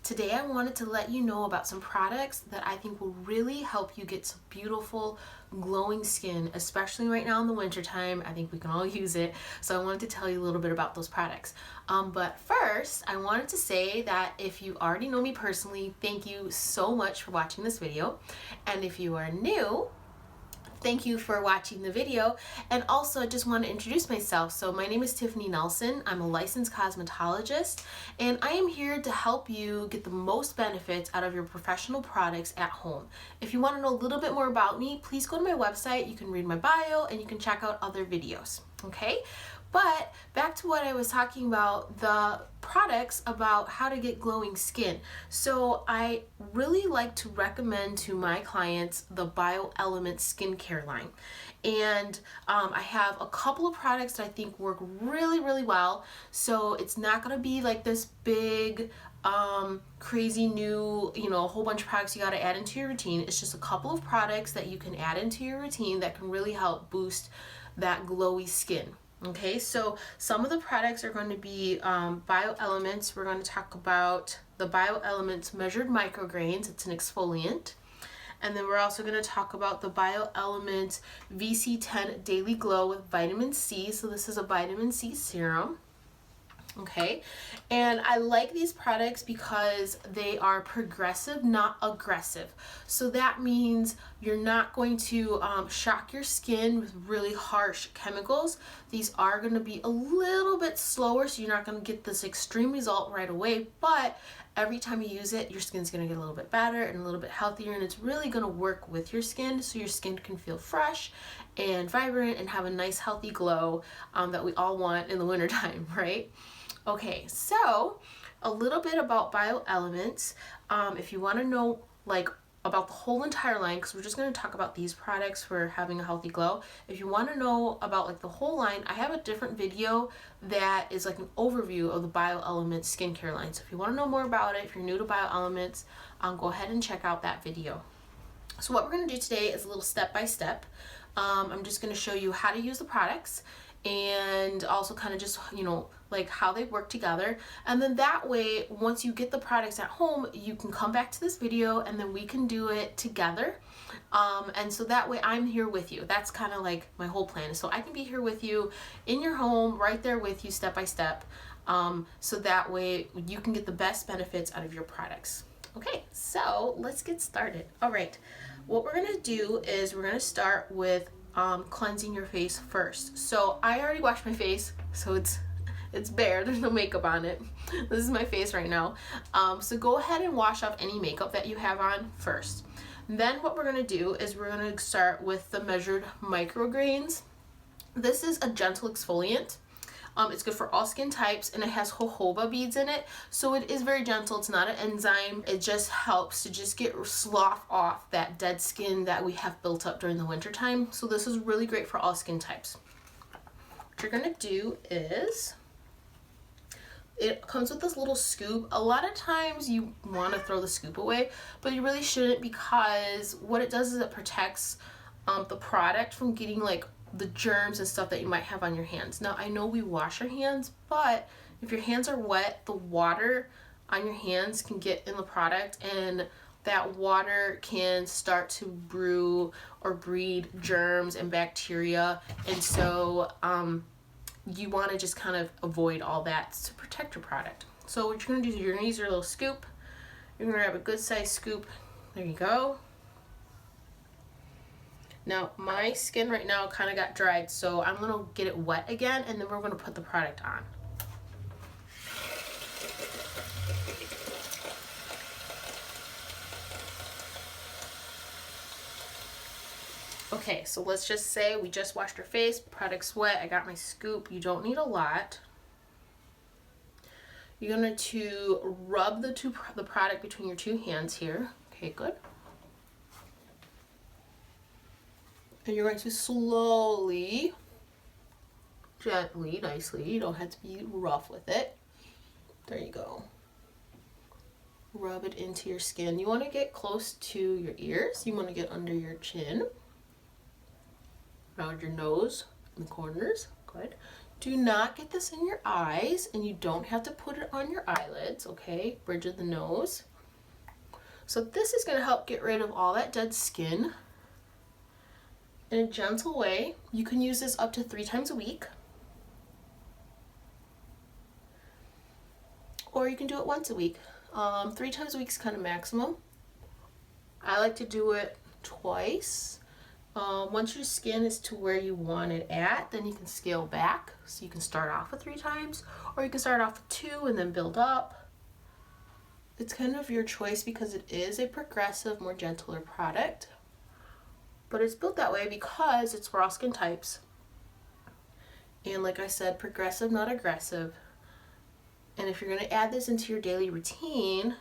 Today I wanted to let you know about some products that I think will really help you get some beautiful glowing skin, especially right now in the winter time. I think we can all use it, so I wanted to tell you a little bit about those products. But first, I wanted to say that if you already know me personally, thank you so much for watching this video. And if you are new, thank you for watching the video. And also I just want to introduce myself. So my name is Tiffany Nelson. I'm a licensed cosmetologist, and I am here to help you get the most benefits out of your professional products at home. If you want to know a little bit more about me, please go to my website. You can read my bio and you can check out other videos. Okay? But back to what I was talking about, the products about how to get glowing skin. So I really like to recommend to my clients the Bioelements skincare line. And I have a couple of products that I think work really well. So it's not going to be like this big crazy new, a whole bunch of products you got to add into your routine. It's just a couple of products that you can add into your routine that can really help boost that glowy skin. Okay, so some of the products are going to be Bioelements. We're going to talk about the Bioelements Measured Micrograins. It's an exfoliant. And then we're also going to talk about the Bioelements VC10 Daily Glow with vitamin C. So this is a vitamin C serum. Okay, and I like these products because they are progressive, not aggressive. So that means you're not going to shock your skin with really harsh chemicals. These are going to be a little bit slower, so you're not going to get this extreme result right away, but every time you use it, your skin's going to get a little bit better and a little bit healthier, and it's really going to work with your skin so your skin can feel fresh and vibrant and have a nice healthy glow that we all want in the wintertime, right? Okay, so a little bit about Bioelements. If you want to know about the whole entire line, because we're just going to talk about these products for having a healthy glow. If you want to know about the whole line, I have a different video that is like an overview of the Bioelements skincare line. So if you want to know more about it, if you're new to Bioelements, go ahead and check out that video. So what we're going to do today is a little step-by-step. I'm just going to show you how to use the products and also kind of just, how they work together. And then that way, once you get the products at home, you can come back to this video and then we can do it together. And so that way I'm here with you. That's kind of like my whole plan. So I can be here with you in your home, right there with you step by step. So that way you can get the best benefits out of your products. Okay, so let's get started. All right, what we're gonna do is we're gonna start with cleansing your face first. So I already washed my face, so it's bare, there's no makeup on it. This is my face right now. So go ahead and wash off any makeup that you have on first. Then what we're gonna do is we're gonna start with the Measured Micrograins. This is a gentle exfoliant. It's good for all skin types, and it has jojoba beads in it, so it is very gentle. It's not an enzyme. It just helps to just get slough off that dead skin that we have built up during the winter time. So this is really great for all skin types. What you're gonna do is, it comes with this little scoop. A lot of times you want to throw the scoop away, but you really shouldn't, because what it does is it protects the product from getting the germs and stuff that you might have on your hands. Now I know we wash our hands, but if your hands are wet, the water on your hands can get in the product, and that water can start to brew or breed germs and bacteria. And so you want to just kind of avoid all that to protect your product. So what you're going to do is you're going to use your little scoop. You're going to grab a good size scoop. There you go. Now my skin right now kind of got dried, so I'm going to get it wet again, and then we're going to put the product on. Okay, so let's just say we just washed our face, product's wet, I got my scoop. You don't need a lot. You're going to rub the product between your two hands here. Okay, good. And you're going to slowly, gently, nicely, you don't have to be rough with it. There you go. Rub it into your skin. You want to get close to your ears. You want to get under your chin, around your nose, in the corners. Good. Do not get this in your eyes, and you don't have to put it on your eyelids, okay? Bridge of the nose. So this is going to help get rid of all that dead skin in a gentle way. You can use this up to 3 times a week. Or you can do it once a week. 3 times a week is kind of maximum. I like to do it twice. Once your skin is to where you want it at, then you can scale back. So you can start off with 3 times, or you can start off with 2 and then build up. It's kind of your choice because it is a progressive, more gentler product. But it's built that way because it's for all skin types. And like I said, progressive, not aggressive. And if you're going to add this into your daily routine,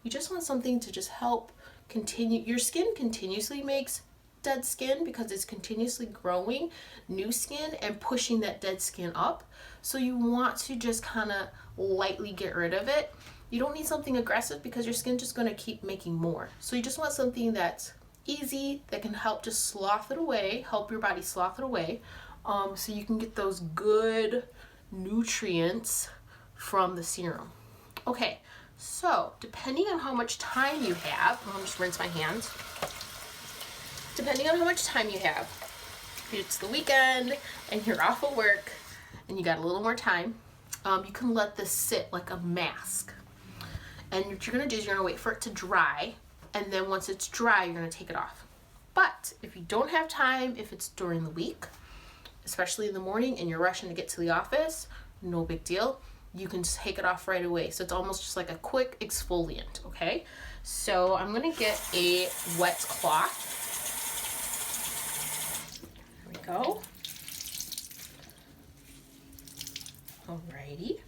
you just want something to just help continue. Your skin continuously makes dead skin because it's continuously growing new skin and pushing that dead skin up. So you want to just kind of lightly get rid of it. You don't need something aggressive because your skin's just going to keep making more. So you just want something that's easy, that can help just slough it away, help your body slough it away, so you can get those good nutrients from the serum. Okay, so depending on how much time you have, I'll just rinse my hands. Depending on how much time you have, if it's the weekend and you're off of work and you got a little more time, you can let this sit like a mask. And what you're gonna do is you're gonna wait for it to dry, and then once it's dry, you're gonna take it off. But if you don't have time, if it's during the week, especially in the morning and you're rushing to get to the office, no big deal. You can just take it off right away. So it's almost just like a quick exfoliant, okay? So I'm gonna get a wet cloth. There we go. Alrighty.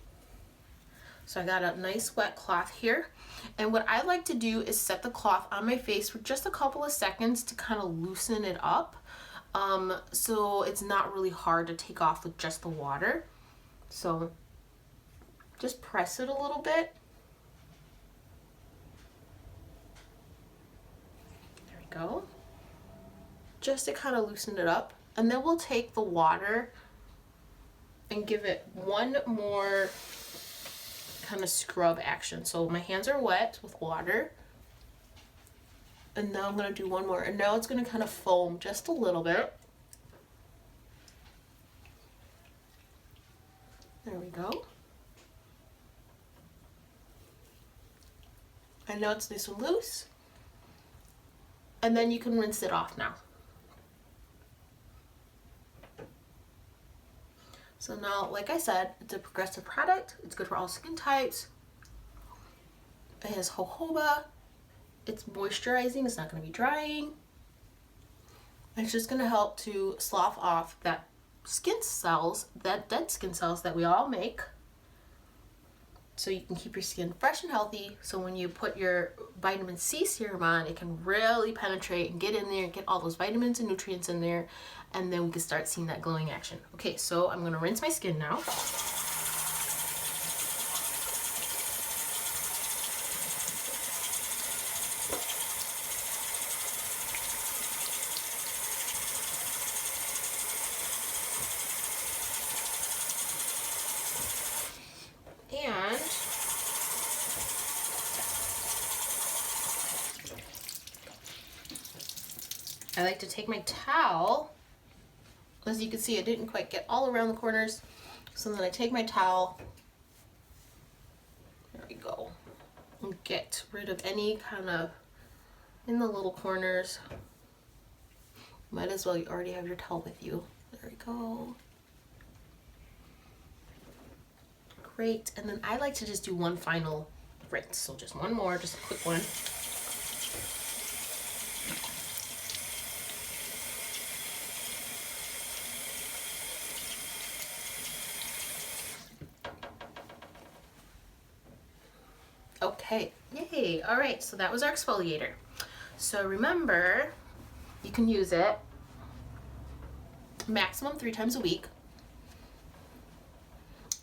So I got a nice wet cloth here. And what I like to do is set the cloth on my face for just a couple of seconds to kind of loosen it up. So it's not really hard to take off with just the water. So just press it a little bit. There we go. Just to kind of loosen it up. And then we'll take the water and give it one more kind of scrub action. So my hands are wet with water. And now I'm going to do one more. And now it's going to kind of foam just a little bit. There we go. And now it's nice and loose. And then you can rinse it off now. So now, like I said, it's a progressive product. It's good for all skin types. It has jojoba. It's moisturizing. It's not going to be drying. It's just going to help to slough off that skin cells, that dead skin cells that we all make. So you can keep your skin fresh and healthy. So when you put your vitamin C serum on, it can really penetrate and get in there, get all those vitamins and nutrients in there, and then we can start seeing that glowing action. Okay, so I'm gonna rinse my skin now. And I like to take my towel. As you can see, I didn't quite get all around the corners. So then I take my towel, there we go, and get rid of any kind of in the little corners. Might as well, you already have your towel with you. There we go. Great. And then I like to just do one final rinse. So just one more, just a quick one. Okay, yay. All right, so that was our exfoliator. So remember, you can use it maximum 3 times a week.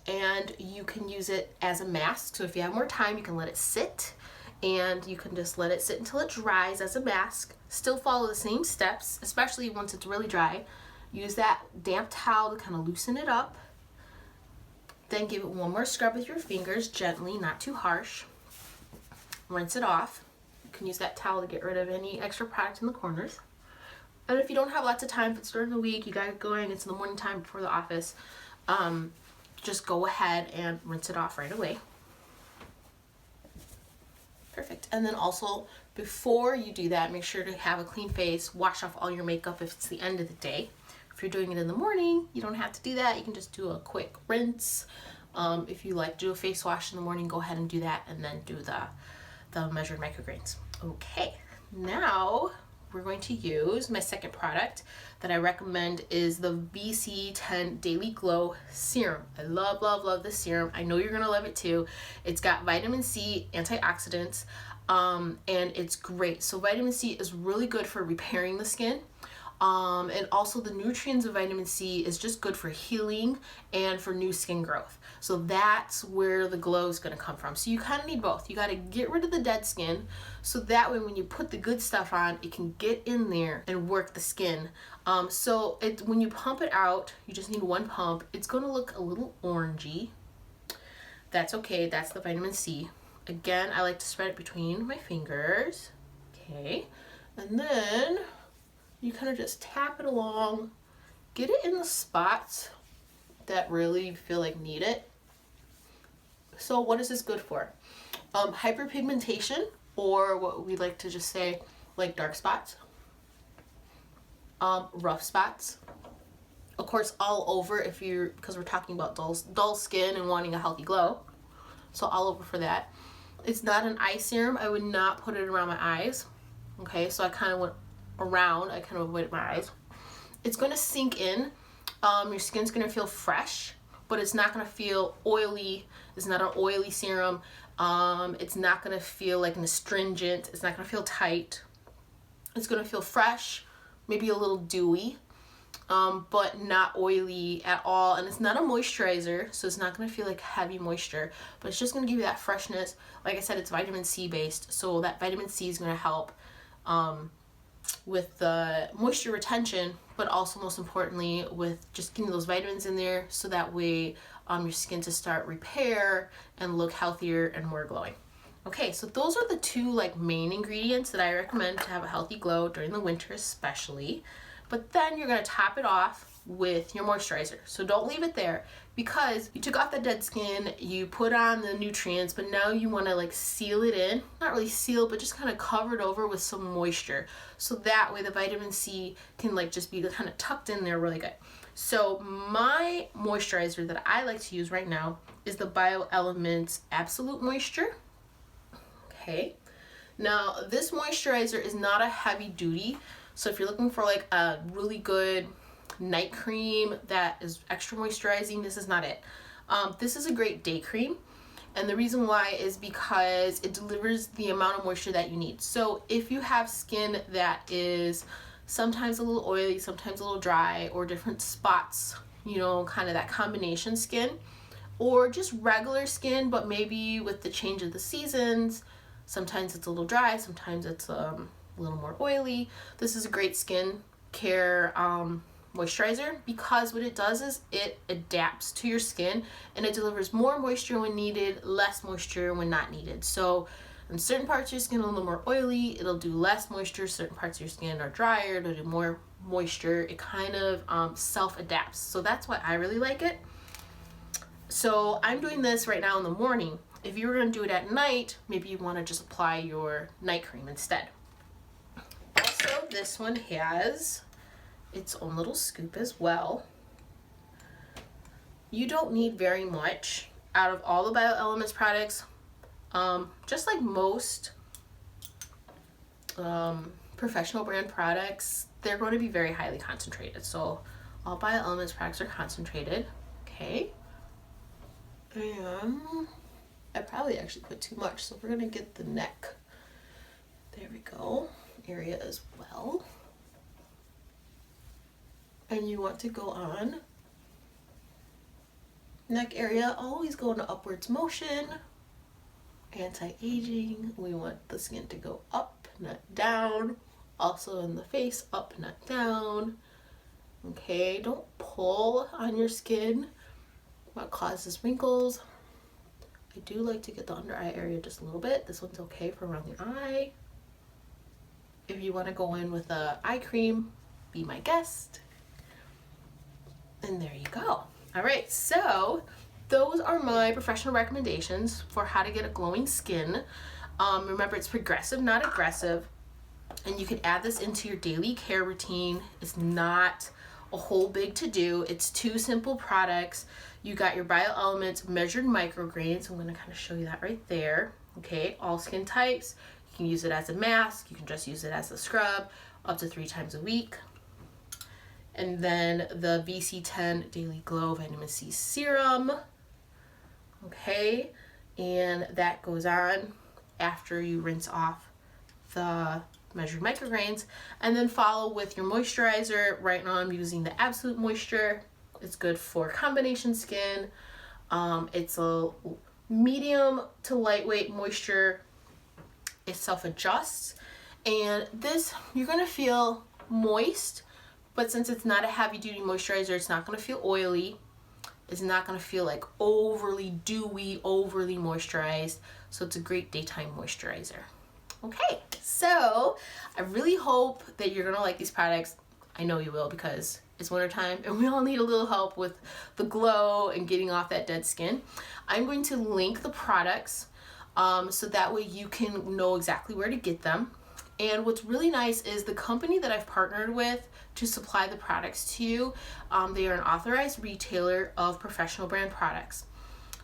And you can use it as a mask. So if you have more time, you can let it sit, and you can just let it sit until it dries as a mask. Still follow the same steps, especially once it's really dry. Use that damp towel to kind of loosen it up. Then give it one more scrub with your fingers, gently, not too harsh. Rinse it off. You can use that towel to get rid of any extra product in the corners. And if you don't have lots of time, if it's during the week, you got it going, it's in the morning time before the office, just go ahead and rinse it off right away. Perfect. And then also, before you do that, make sure to have a clean face, wash off all your makeup if it's the end of the day. If you're doing it in the morning, you don't have to do that. You can just do a quick rinse. If you like to do a face wash in the morning, go ahead and do that, and then do the measured micrograins. Okay, now we're going to use my second product that I recommend is the VC10 Daily Glow Serum. I love, love, love this serum. I know you're gonna love it too. It's got vitamin C, antioxidants, and it's great. So vitamin C is really good for repairing the skin. And also the nutrients of vitamin C is just good for healing and for new skin growth. So that's where the glow is going to come from. So you kind of need both. You got to get rid of the dead skin, so that way when you put the good stuff on, it can get in there and work the skin. So when you pump it out, you just need one pump. It's going to look a little orangey. That's okay. That's the vitamin C. Again, I like to spread it between my fingers. Okay. And then you kind of just tap it along, get it in the spots that really feel like need it. So what is this good for? Hyperpigmentation, or what we like to just say, like dark spots, rough spots. Of course, all over because we're talking about dull skin and wanting a healthy glow. So all over for that. It's not an eye serum. I would not put it around my eyes. Okay, so I kind of went around. I kind of avoided my eyes. It's going to sink in. Your skin's going to feel fresh, but it's not going to feel oily. It's not an oily serum. It's not going to feel like an astringent. It's not going to feel tight. It's going to feel fresh, maybe a little dewy, but not oily at all. And it's not a moisturizer, so it's not going to feel like heavy moisture, but it's just going to give you that freshness. Like I said, it's vitamin C based, so that vitamin C is going to help with the moisture retention, but also most importantly with just getting those vitamins in there, so that way your skin to start repair and look healthier and more glowing. Okay, so those are the two main ingredients that I recommend to have a healthy glow during the winter especially. But then you're going to top it off with your moisturizer. So don't leave it there, because you took off the dead skin, you put on the nutrients, but now you want to seal it in. Not really seal, but just kind of cover it over with some moisture. So that way the vitamin C can just be kind of tucked in there really good. So my moisturizer that I like to use right now is the Bioelements Absolute Moisture. Okay. Now this moisturizer is not a heavy duty. So if you're looking for a really good night cream that is extra moisturizing, this is not it. This is a great day cream, and the reason why is because it delivers the amount of moisture that you need. So if you have skin that is sometimes a little oily, sometimes a little dry, or different spots, kind of that combination skin, or just regular skin, but maybe with the change of the seasons, sometimes it's a little dry, sometimes it's a little more oily, this is a great skin care moisturizer, because what it does is it adapts to your skin and it delivers more moisture when needed, less moisture when not needed. So in certain parts of your skin a little more oily, it'll do less moisture. Certain parts of your skin are drier, it'll do more moisture. It kind of self-adapts. So that's why I really like it. So I'm doing this right now in the morning. If you were going to do it at night, maybe you want to just apply your night cream instead. Also, this one has its own little scoop as well. You don't need very much out of all the Bioelements products. Just like most professional brand products, they're going to be very highly concentrated. So all Bioelements products are concentrated. Okay. And I probably actually put too much, so we're going to get the neck, there we go, area as well. And you want to go on neck area, always go in an upwards motion. Anti-aging, we want the skin to go up, not down. Also in the face, up, not down. Okay, don't pull on your skin. what causes wrinkles. I do like to get the under eye area just a little bit. This one's okay for around the eye. If you want to go in with a eye cream, be my guest. And there you go. All right, so those are my professional recommendations for how to get a glowing skin. Remember, it's progressive, not aggressive. And you can add this into your daily care routine. It's not a whole big to do. It's 2 simple products. You got your Bioelements measured micrograins. I'm going to kind of show you that right there. Okay, all skin types. You can use it as a mask. You can just use it as a scrub up to 3 times a week. And then the VC10 Daily Glow Vitamin C Serum. Okay, and that goes on after you rinse off the measured micrograins, and then follow with your moisturizer. Right now I'm using the Absolute Moisture. It's good for combination skin. It's a medium to lightweight moisture. It self-adjusts, and this, you're gonna feel moist, but since it's not a heavy duty moisturizer, it's not gonna feel oily. It's not gonna feel like overly dewy, overly moisturized. So it's a great daytime moisturizer. Okay, so I really hope that you're gonna like these products. I know you will, because it's wintertime and we all need a little help with the glow and getting off that dead skin. I'm going to link the products so that way you can know exactly where to get them. And what's really nice is the company that I've partnered with to supply the products to you, they are an authorized retailer of professional brand products.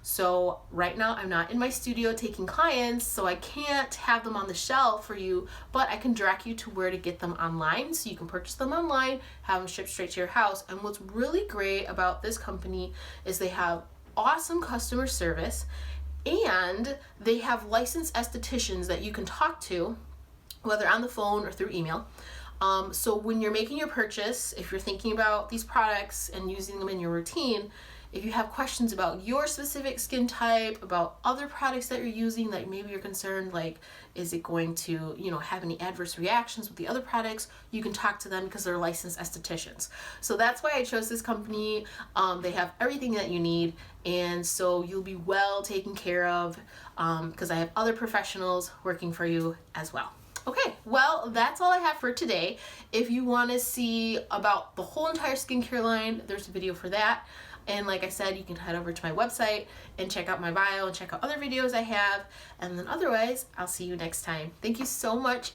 So right now I'm not in my studio taking clients, so I can't have them on the shelf for you, but I can direct you to where to get them online, so you can purchase them online, have them shipped straight to your house. And what's really great about this company is they have awesome customer service, and they have licensed estheticians that you can talk to, whether on the phone or through email. So when you're making your purchase, if you're thinking about these products and using them in your routine, if you have questions about your specific skin type, about other products that you're using that maybe you're concerned, like, is it going to, have any adverse reactions with the other products, you can talk to them because they're licensed estheticians. So that's why I chose this company. They have everything that you need, and so you'll be well taken care of because I have other professionals working for you as well. Okay, well, that's all I have for today. If you want to see about the whole entire skincare line, there's a video for that. And like I said, you can head over to my website and check out my bio and check out other videos I have. And then otherwise, I'll see you next time. Thank you so much